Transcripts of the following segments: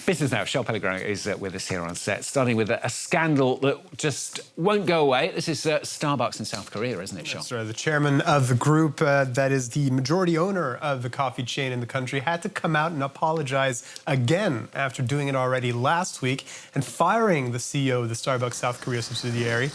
Business now. Shel Pellegrino is with us here on set, starting with a scandal that just won't go away. This is Starbucks in South Korea, isn't it, Shel? That's right. The chairman of the group that is the majority owner of the coffee chain in the country had to come out and apologize again after doing it already last week and firing the CEO of the Starbucks South Korea subsidiary.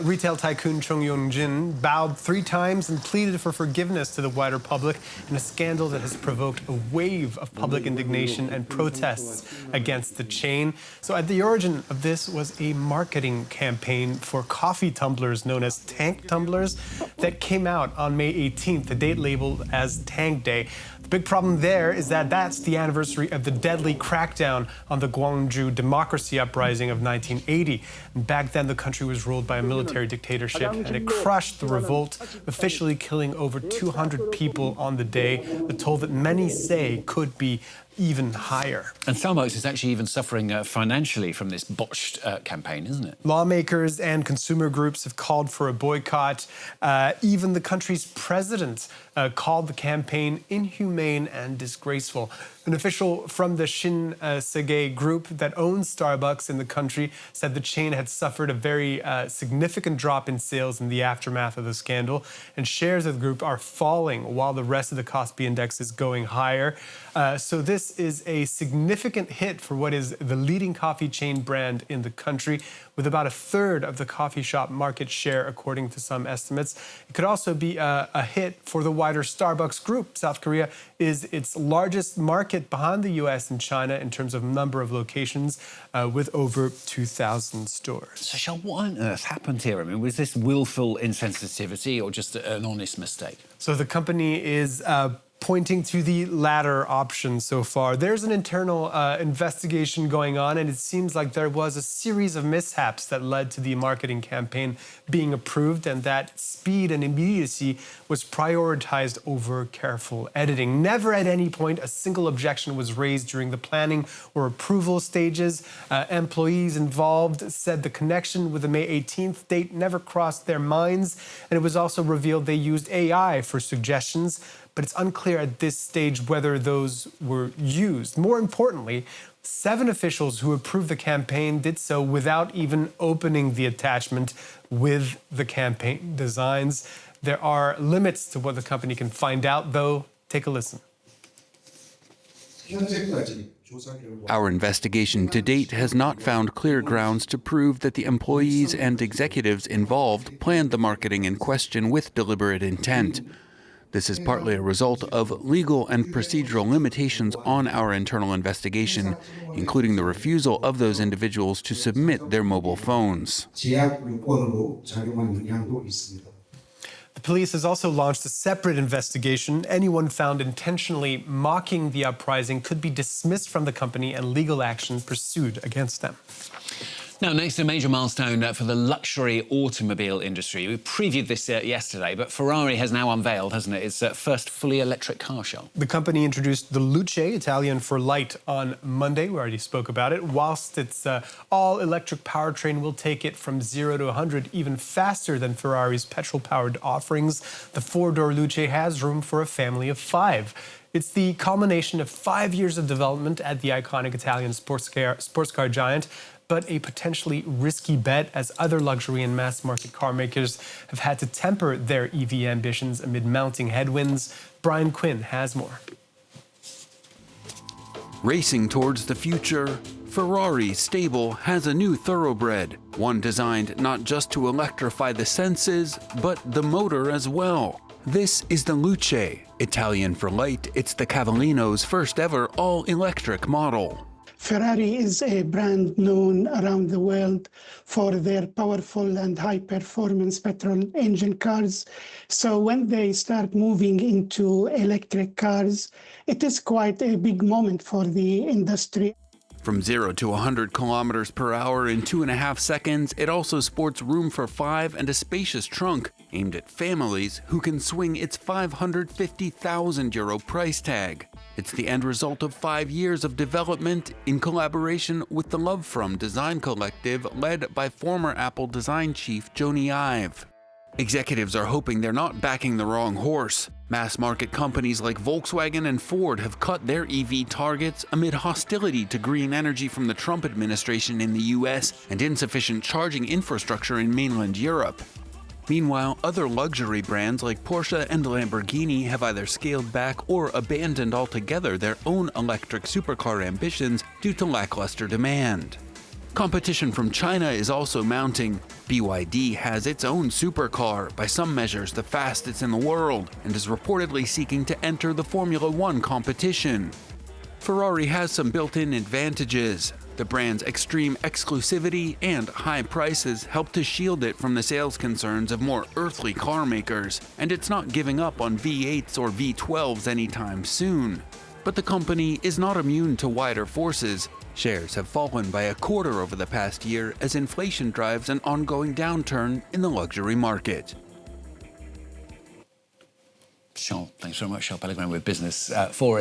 Retail tycoon Chung Yong-jin bowed 3 times and pleaded for forgiveness to the wider public in a scandal that has provoked a wave of public indignation and protests against the chain. So at the origin of this was a marketing campaign for coffee tumblers known as tank tumblers that came out on May 18th, the date labeled as Tankday. The big problem there is that that's the anniversary of the deadly crackdown on the Gwangju democracy uprising of 1980. And back then, the country was ruled by a military dictatorship, and it crushed the revolt, officially killing over 200 people on the day. The toll that many say could be even higher. And Starbucks is actually even suffering financially from this botched campaign, isn't it? Lawmakers and consumer groups have called for a boycott. Even the country's president called the campaign inhumane and disgraceful. An official from the Shinsegae Group that owns Starbucks in the country said the chain had suffered a very significant drop in sales in the aftermath of the scandal, and shares of the group are falling while the rest of the Kospi index is going higher. So this is a significant hit for what is the leading coffee chain brand in the country, with about 1/3 of the coffee shop market share, according to some estimates. It could also be a hit for the wider Starbucks group. South Korea is its largest market behind the US and China in terms of number of locations, with over 2,000 stores. So, Shel, what on earth happened here? I mean, was this willful insensitivity or just an honest mistake? So the company is pointing to the latter option so far. There's an internal investigation going on, and it seems like there was a series of mishaps that led to the marketing campaign being approved, and that speed and immediacy was prioritized over careful editing. Never at any point a single objection was raised during the planning or approval stages. Employees involved said the connection with the May 18th date never crossed their minds, and it was also revealed they used AI for suggestions, but it's unclear at this stage whether those were used. More importantly, 7 officials who approved the campaign did so without even opening the attachment with the campaign designs. There are limits to what the company can find out, though. Take a listen. Our investigation to date has not found clear grounds to prove that the employees and executives involved planned the marketing in question with deliberate intent. This is partly a result of legal and procedural limitations on our internal investigation, including the refusal of those individuals to submit their mobile phones. The police has also launched a separate investigation. Anyone found intentionally mocking the uprising could be dismissed from the company and legal action pursued against them. Now, next, a major milestone for the luxury automobile industry. We previewed this yesterday, but Ferrari has now unveiled, hasn't it, its first fully electric car show. The company introduced the Luce, Italian for light, on Monday. We already spoke about it. Whilst its all-electric powertrain will take it from 0 to 100 even faster than Ferrari's petrol-powered offerings, the 4-door Luce has room for a family of 5. It's the culmination of 5 years of development at the iconic Italian sports car giant, but a potentially risky bet as other luxury and mass-market car makers have had to temper their EV ambitions amid mounting headwinds. Brian Quinn has more. Racing towards the future, Ferrari stable has a new thoroughbred, one designed not just to electrify the senses, but the motor as well. This is the Luce, Italian for light. It's the Cavallino's first ever all-electric model. Ferrari is a brand known around the world for their powerful and high-performance petrol engine cars. So when they start moving into electric cars, it is quite a big moment for the industry. From 0 to 100 kilometers per hour in 2.5 seconds, it also sports room for 5 and a spacious trunk aimed at families who can swing its €550,000 price tag. It's the end result of 5 years of development in collaboration with the Love From design collective led by former Apple design chief Jony Ive. Executives are hoping they're not backing the wrong horse. Mass-market companies like Volkswagen and Ford have cut their EV targets amid hostility to green energy from the Trump administration in the US and insufficient charging infrastructure in mainland Europe. Meanwhile, other luxury brands like Porsche and Lamborghini have either scaled back or abandoned altogether their own electric supercar ambitions due to lackluster demand. Competition from China is also mounting. BYD has its own supercar, by some measures the fastest in the world, and is reportedly seeking to enter the Formula One competition. Ferrari has some built-in advantages. The brand's extreme exclusivity and high prices help to shield it from the sales concerns of more earthly car makers, and it's not giving up on V8s or V12s anytime soon. But the company is not immune to wider forces. Shares have fallen by a quarter over the past year as inflation drives an ongoing downturn in the luxury market. Thanks very much, Charles Pellegrin with Business for